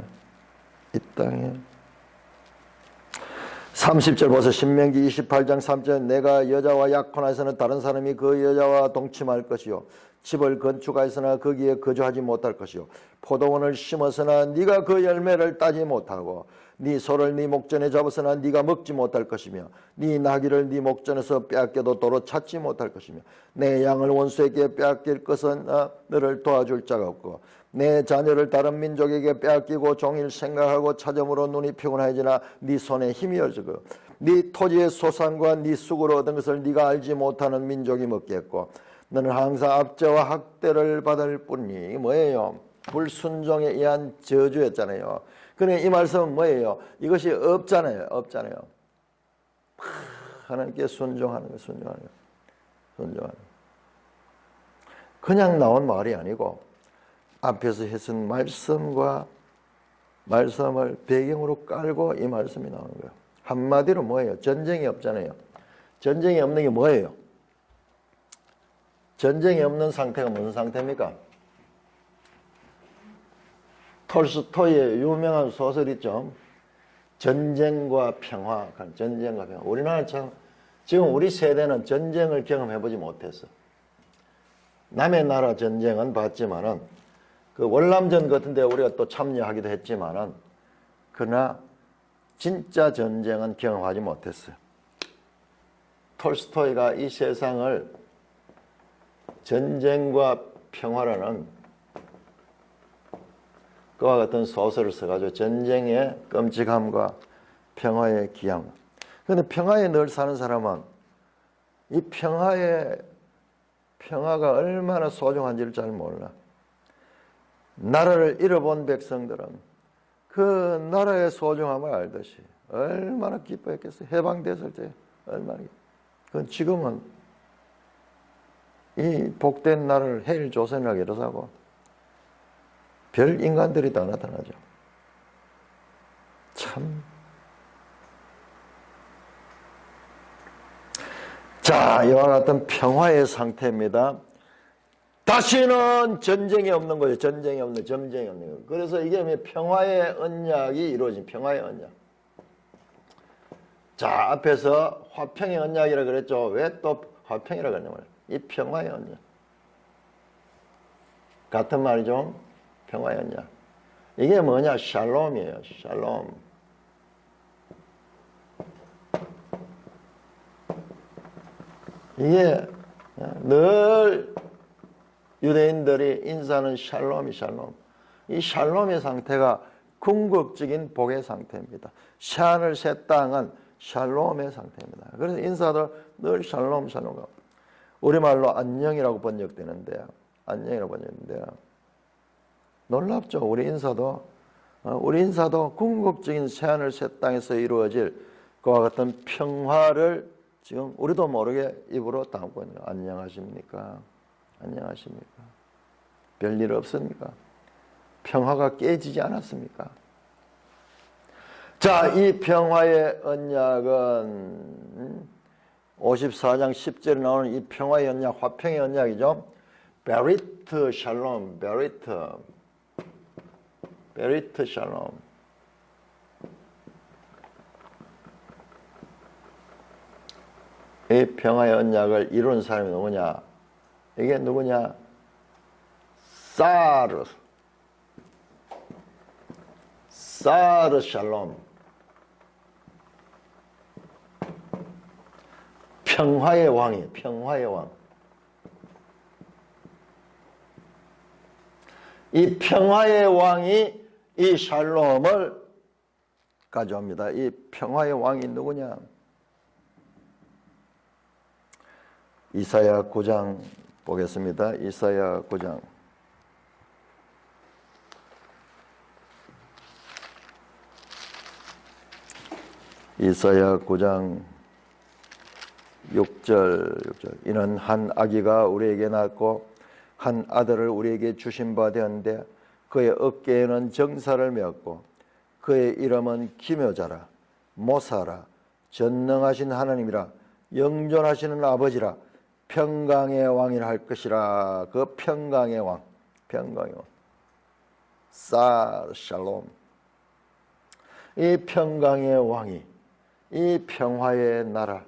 30절 보세요. 신명기 28장 3절 내가 여자와 약혼하여서는 다른 사람이 그 여자와 동침할 것이요 집을 건축하였으나 거기에 거주하지 못할 것이요 포도원을 심었으나 네가 그 열매를 따지 못하고 네 소를 네 목전에 잡았으나 네가 먹지 못할 것이며 네 나귀를 네 목전에서 빼앗겨도 도로 찾지 못할 것이며 내 양을 원수에게 빼앗길 것은 너를 도와줄 자가 없고 내 자녀를 다른 민족에게 빼앗기고 종일 생각하고 찾음으로 눈이 피곤하여지나 네 손에 힘이 없고 네 토지의 소산과 네 쑥으로 얻은 것을 네가 알지 못하는 민족이 먹겠고 너는 항상 압제와 학대를 받을 뿐이니 이게 뭐예요? 불순종에 의한 저주였잖아요. 그런데 이 말씀은 뭐예요? 이것이 없잖아요. 하나님께 순종하는 거예요. 순종하는 거예요. 그냥 나온 말이 아니고 앞에서 했은 말씀을 배경으로 깔고 이 말씀이 나오는 거예요. 한마디로 뭐예요? 전쟁이 없잖아요. 전쟁이 없는 게 뭐예요? 전쟁이 없는 상태가 무슨 상태입니까? 톨스토이의 유명한 소설 있죠. 전쟁과 평화. 우리나라 참 지금 우리 세대는 전쟁을 경험해보지 못했어. 남의 나라 전쟁은 봤지만은 그 월남전 같은 데 우리가 또 참여하기도 했지만은 그러나 진짜 전쟁은 경험하지 못했어요. 톨스토이가 이 세상을 전쟁과 평화라는 그와 같은 소설을 써가지고 전쟁의 끔찍함과 평화의 귀함. 그런데 평화에 늘 사는 사람은 이 평화가 얼마나 소중한지를 잘 몰라. 나라를 잃어본 백성들은 그 나라의 소중함을 알듯이 얼마나 기뻐했겠어요. 해방됐을 때 얼마나. 그건 지금은 이 복된 나라를 해일 조선이라고 이러자고 별 인간들이 다 나타나죠. 참. 자, 이와 같은 평화의 상태입니다. 다시는 전쟁이 없는 거예요. 전쟁이 없는 거예요. 그래서 이게 평화의 언약이 이루어진 평화의 언약. 자, 앞에서 화평의 언약이라 그랬죠. 왜 또 화평이라 그러냐면 이 평화의 언약. 같은 말이죠. 평화의 언약. 이게 뭐냐? 샬롬이에요. 샬롬. 이게 늘 유대인들이 인사하는 샬롬이 샬롬. 이 샬롬의 상태가 궁극적인 복의 상태입니다. 샤늘 새 땅은 샬롬의 상태입니다. 그래서 인사도 늘 샬롬 샬롬. 우리말로 안녕이라고 번역되는데 안녕이라고 번역되는데 놀랍죠. 우리 인사도 궁극적인 새하늘 새 땅에서 이루어질 그와 같은 평화를 지금 우리도 모르게 입으로 담고 있는 거예요. 안녕하십니까? 안녕하십니까? 별일 없습니까? 평화가 깨지지 않았습니까? 자, 이 평화의 언약은 54장 10절에 나오는 이 평화의 언약, 화평의 언약이죠. 베리트 샬롬, 베리트 샬롬. 이 평화의 언약을 이룬 사람이 누구냐? 이게 누구냐? 사르 샬롬. 평화의 왕이에요. 평화의 왕. 이 평화의 왕이 이 샬롬을 가져옵니다. 이 평화의 왕이 누구냐? 이사야 9장 보겠습니다. 이사야 9장. 이사야 9장 6절. 이는 한 아기가 우리에게 낳았고 한 아들을 우리에게 주신 바 되었는데 그의 어깨에는 정사를 메었고 그의 이름은 기묘자라 모사라 전능하신 하나님이라 영존하시는 아버지라 평강의 왕이라 할 것이라. 그 평강의 왕, 샬롬. 이 평강의 왕이 이 평화의 나라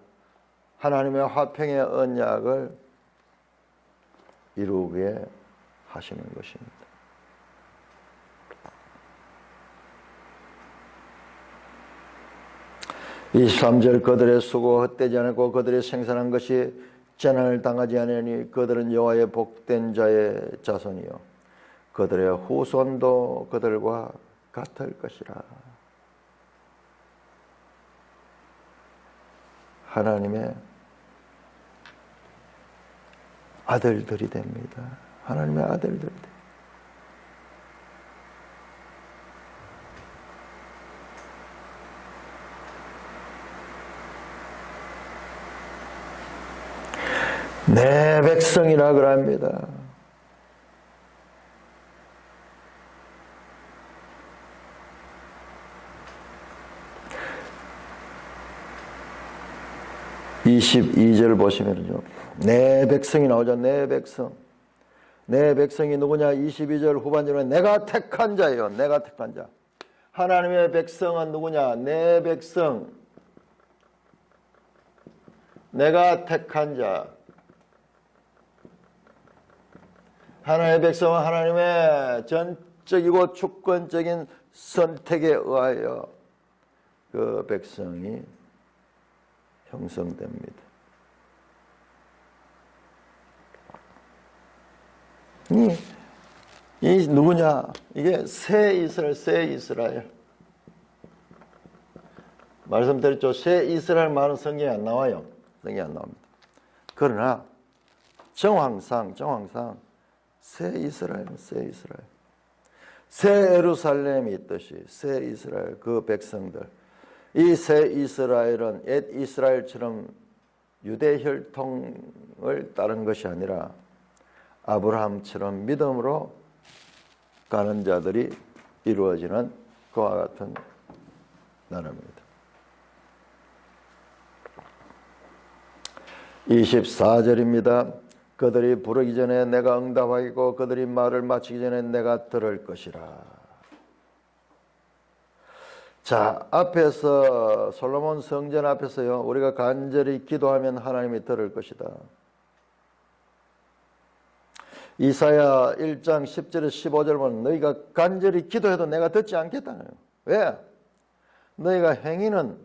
하나님의 화평의 언약을 이루게 하시는 것입니다. 이 23절 그들의 수고 헛되지 않고 그들의 생산한 것이 재난을 당하지 않으니 그들은 여호와의 복된 자의 자손이요 그들의 후손도 그들과 같을 것이라. 하나님의 아들들이 됩니다. 하나님의 아들들이 됩니다. 내 백성이라 그럽니다. (22절) 보시면요 내 백성이 나오죠. 내 백성. 내 백성이 누구냐? 22절 후반절에 내가 택한 자예요. 내가 택한 자. 하나님의 백성은 누구냐? 내 백성. 내가 택한 자. 하나님의 백성은 하나님의 전적이고 주권적인 선택에 의하여 그 백성이 형성됩니다. 이 누구냐? 이게 새 이스라엘. 말씀드렸죠. 새 이스라엘 말은 성경에 안 나와요. 성경에 안 나옵니다. 그러나 정황상 새 이스라엘. 새 예루살렘이 있듯이 새 이스라엘 그 백성들. 이 새 이스라엘은 옛 이스라엘처럼 유대 혈통을 따른 것이 아니라 아브라함처럼 믿음으로 가는 자들이 이루어지는 그와 같은 나라입니다. 24절입니다. 그들이 부르기 전에 내가 응답하겠고 그들이 말을 마치기 전에 내가 들을 것이라. 자, 앞에서 솔로몬 성전 앞에서요, 우리가 간절히 기도하면 하나님이 들을 것이다. 이사야 1장 10절에 15절 보면 너희가 간절히 기도해도 내가 듣지 않겠다는 거예요. 왜? 너희가 행위는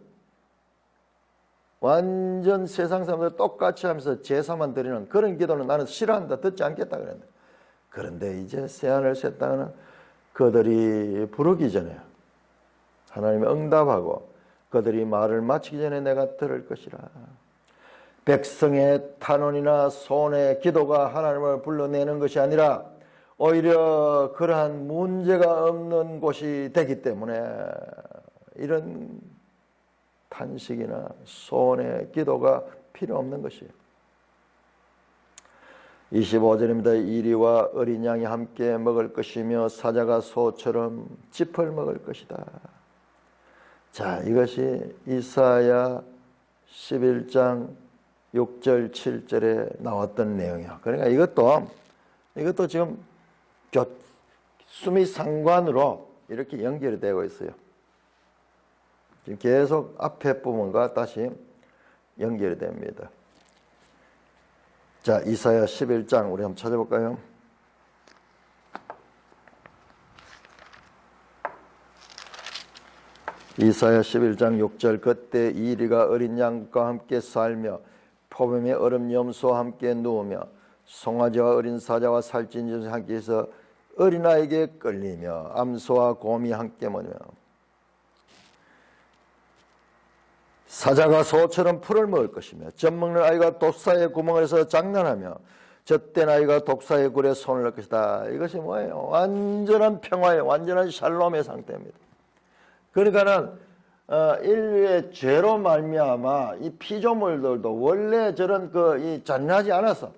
완전 세상 사람들 똑같이 하면서 제사만 드리는 그런 기도는 나는 싫어한다, 듣지 않겠다 그랬는데, 그런데 이제 새하늘 새 땅은 그들이 부르기 전에 하나님이 응답하고 그들이 말을 마치기 전에 내가 들을 것이라. 백성의 탄원이나 소원의 기도가 하나님을 불러내는 것이 아니라 오히려 그러한 문제가 없는 곳이 되기 때문에 이런 탄식이나 소원의 기도가 필요 없는 것이에요. 25절입니다. 이리와 어린 양이 함께 먹을 것이며 사자가 소처럼 짚을 먹을 것이다. 자, 이것이 이사야 11장 6절 7절에 나왔던 내용이야. 그러니까 이것도 지금 수미 상관으로 이렇게 연결이 되고 있어요. 지금 계속 앞에 부분과 다시 연결이 됩니다. 자, 이사야 11장 우리 한번 찾아볼까요? 이사야 11장 6절 그때 이리가 어린 양과 함께 살며 포뱀의 얼음 염소와 함께 누우며 송아지와 어린 사자와 살찐 짐승 함께해서 어린아이에게 끌리며 암소와 곰이 함께 먹으며 사자가 소처럼 풀을 먹을 것이며 젖먹는 아이가 독사의 구멍에서 장난하며 젖된 아이가 독사의 굴에 손을 넣을 것이다. 이것이 뭐예요? 완전한 평화의 완전한 샬롬의 상태입니다. 그러니까는 인류의 죄로 말미암아 이 피조물들도 원래 저런 이 잔인하지 않았어.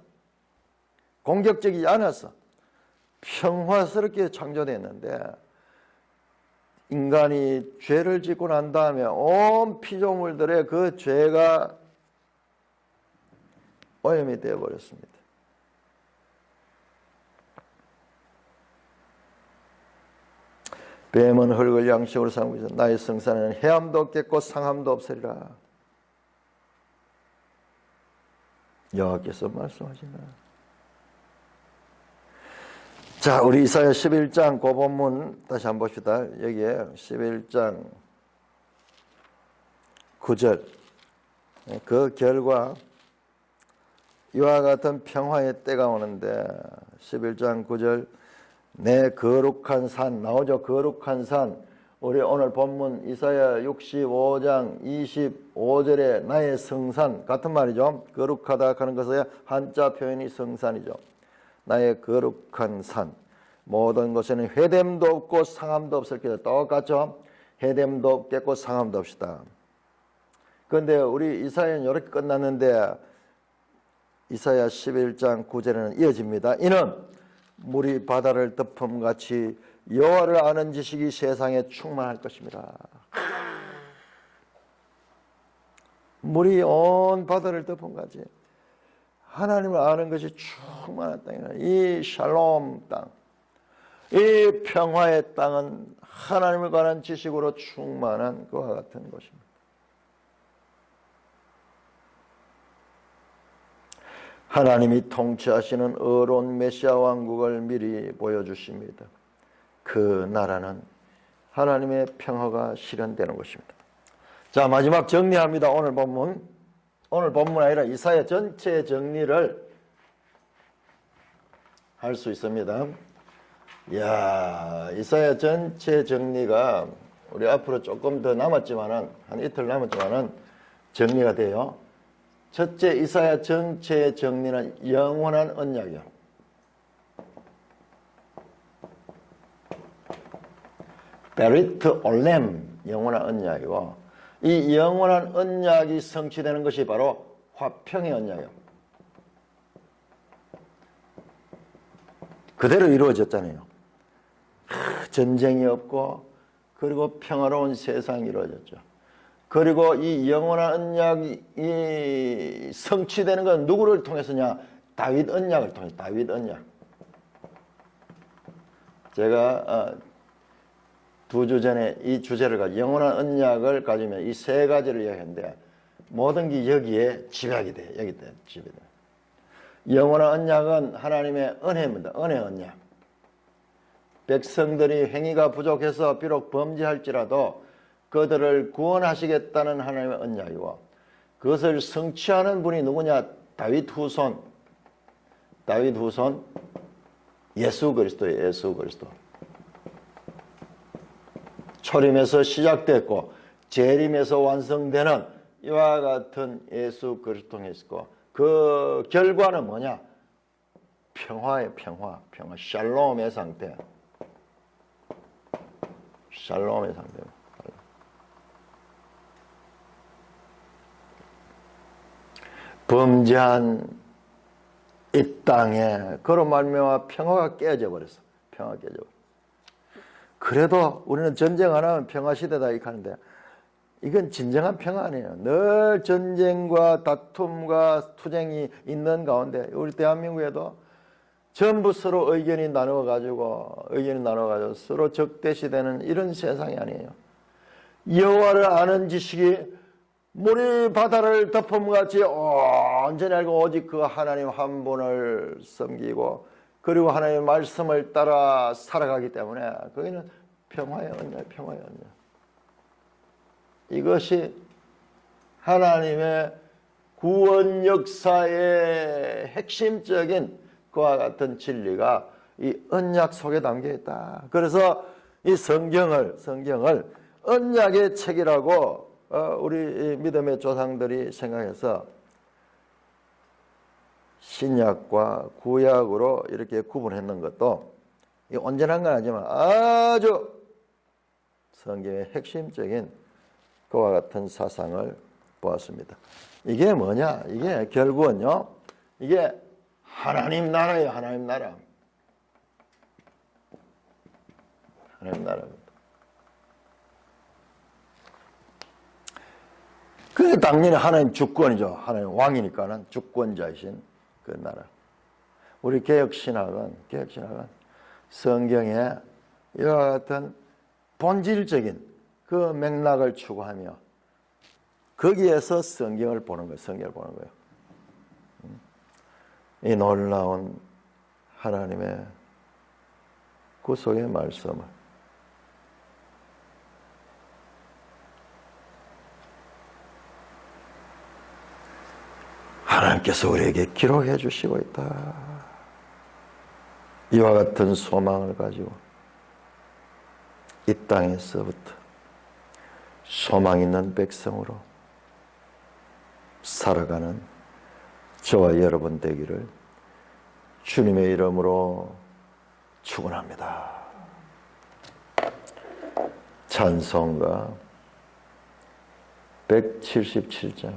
공격적이지 않았어. 평화스럽게 창조됐는데 인간이 죄를 짓고 난 다음에 온 피조물들의 그 죄가 오염이 되어버렸습니다. 뱀은 흙을 양식으로 삼고 있어 나의 성산에는 해함도 없겠고 상함도 없으리라. 여호와께서 말씀하시나. 자, 우리 이사야 11장 그 본문 다시 한번 봅시다. 여기에 11장 9절 그 결과 이와 같은 평화의 때가 오는데 11장 9절 내 거룩한 산 나오죠. 거룩한 산. 우리 오늘 본문 이사야 65장 25절에 나의 성산 같은 말이죠. 거룩하다 하는 것은 한자 표현이 성산이죠. 나의 거룩한 산. 모든 것에는 회됨도 없고 상함도 없을 것이다. 똑같죠. 회됨도 없겠고 상함도 없이다. 그런데 우리 이사야는 이렇게 끝났는데 이사야 11장 9절에는 이어집니다. 이는 물이 바다를 덮음같이 여호와를 아는 지식이 세상에 충만할 것입니다. 물이 온 바다를 덮음같이 하나님을 아는 것이 충만한 땅이다. 이 샬롬 땅, 이 평화의 땅은 하나님을 관한 지식으로 충만한 그와 같은 곳입니다. 하나님이 통치하시는 의로운 메시아 왕국을 미리 보여주십니다. 그 나라는 하나님의 평화가 실현되는 것입니다. 자, 마지막 정리합니다. 오늘 본문 아니라 이사야 전체 정리를 할 수 있습니다. 이야, 이사야 전체 정리가 우리 앞으로 조금 더 남았지만은 한 이틀 남았지만은 정리가 돼요. 첫째, 이사야 전체 정리는 영원한 언약이요. 베리트 올렘, 영원한 언약이고, 이 영원한 언약이 성취되는 것이 바로 화평의 언약이요. 그대로 이루어졌잖아요. 전쟁이 없고 그리고 평화로운 세상이 이루어졌죠. 그리고 이 영원한 언약이 성취되는 건 누구를 통해서냐? 다윗 언약을 통해서. 다윗 언약. 제가 2주 전에 이 주제를 가지고 영원한 언약을 가지면 이 세 가지를 이야기했는데 모든 게 여기에 집약이 돼. 여기 때 집약이 돼. 영원한 언약은 하나님의 은혜입니다. 은혜 언약. 백성들이 행위가 부족해서 비록 범죄할지라도 그들을 구원하시겠다는 하나님의 언약이고 그것을 성취하는 분이 누구냐? 다윗 후손. 다윗 후손 예수 그리스도예요. 예수 그리스도. 초림에서 시작됐고 재림에서 완성되는 이와 같은 예수 그리스도가 있고 그 결과는 뭐냐? 평화의 평화. 샬롬의 상태. 샬롬의 상태. 범죄한 이 땅에 그로 말미암아 평화가 깨져 버렸어. 평화가 깨져 버렸어. 그래도 우리는 전쟁 안 하면 평화 시대다 이렇게 하는데 이건 진정한 평화 아니에요. 늘 전쟁과 다툼과 투쟁이 있는 가운데 우리 대한민국에도 전부 서로 의견이 나눠가지고 서로 적대시되는 이런 세상이 아니에요. 여호와를 아는 지식이 물이 바다를 덮음같이 온전히 알고 오직 그 하나님 한 분을 섬기고 그리고 하나님의 말씀을 따라 살아가기 때문에 거기는 평화의 언약, 평화의 언약. 이것이 하나님의 구원 역사의 핵심적인 그와 같은 진리가 이 언약 속에 담겨 있다. 그래서 이 성경을 언약의 책이라고 우리 믿음의 조상들이 생각해서 신약과 구약으로 이렇게 구분했는 것도 온전한 건 아니지만 아주 성경의 핵심적인 그와 같은 사상을 보았습니다. 이게 뭐냐? 이게 결국은요, 이게 하나님 나라예요, 하나님 나라. 하나님 나라입니다. 그게 당연히 하나님 주권이죠. 하나님 왕이니까는 주권자이신 그 나라. 우리 개혁신학은 성경에 이와 같은 본질적인 그 맥락을 추구하며 거기에서 성경을 보는 거예요. 성경을 보는 거예요. 이 놀라운 하나님의 구속의 말씀을 하나님께서 우리에게 기록해 주시고 있다. 이와 같은 소망을 가지고 이 땅에서부터 소망 있는 백성으로 살아가는 저와 여러분 되기를 주님의 이름으로 축원합니다. 찬송가 177장